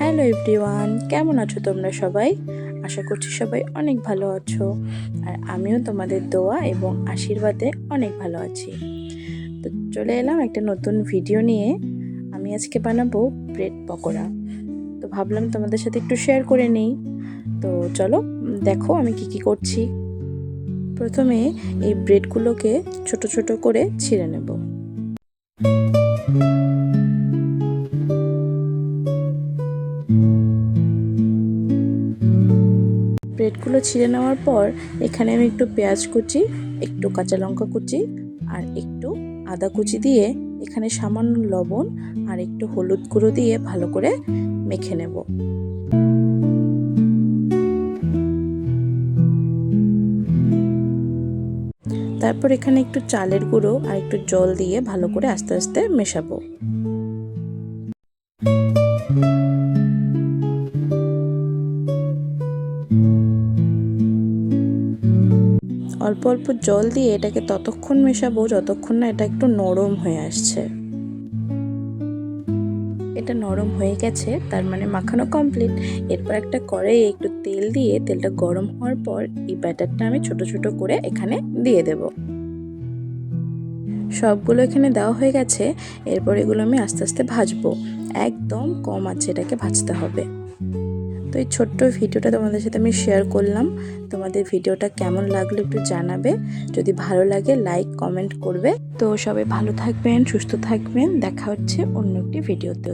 Hello everyone, কেমন আছো তোমরা সবাই? আশা করছি সবাই অনেক ভালো আছো। আর আমিও তোমাদের দোয়া এবং আশীর্বাদে অনেক ভালো আছি। তো চলে এলাম একটা নতুন ভিডিও নিয়ে। আমি আজকে বানাবো ব্রেড পকোড়া। তো ভাবলাম তোমাদের সাথে একটু শেয়ার করে নিই। তো চলো দেখো আমি কি করছি। প্রথমে এই ব্রেডগুলোকে ছোট ছোট করে ছিঁড়ে নেব। ব্রেডগুলো ছিঁড়ে নেওয়ার পর এখানে আমি একটু পেঁয়াজ কুচি, একটু কাঁচা লঙ্কা কুচি আর একটু আদা কুচি দিয়ে এখানে সামান্য লবণ আর একটু হলুদ গুঁড়ো দিয়ে ভালো করে মেখে নেব। তারপর এখানে একটু চালের গুঁড়ো আর একটু জল দিয়ে ভালো করে আস্তে আস্তে মেশাবো। অল্প অল্প জল দিয়ে এটাকে ততক্ষণ মেশাবো যতক্ষণ না এটা একটু নরম হয়ে আসছে। এটা নরম হয়ে গেছে, তার মানে মাখানো কমপ্লিট। এরপর একটা কড়াইয়ে একটু তেল দিয়ে তেলটা গরম হওয়ার পর এই ব্যাটারটা আমি ছোট ছোট করে এখানে দিয়ে দেব। সবগুলো এখানে দেওয়া হয়ে গেছে। এরপর এগুলো আমি আস্তে আস্তে ভাজবো, একদম কম আঁচে এটাকে ভাজতে হবে। তো এই ছোট্ট ভিডিওটা তোমাদের সাথে আমি শেয়ার করলাম। তোমাদের ভিডিওটা কেমন লাগলো একটু জানাবে। যদি ভালো লাগে লাইক কমেন্ট করবে। তো সবাই ভালো থাকবেন, সুস্থ থাকবেন। দেখা হচ্ছে অন্য একটি ভিডিওতে।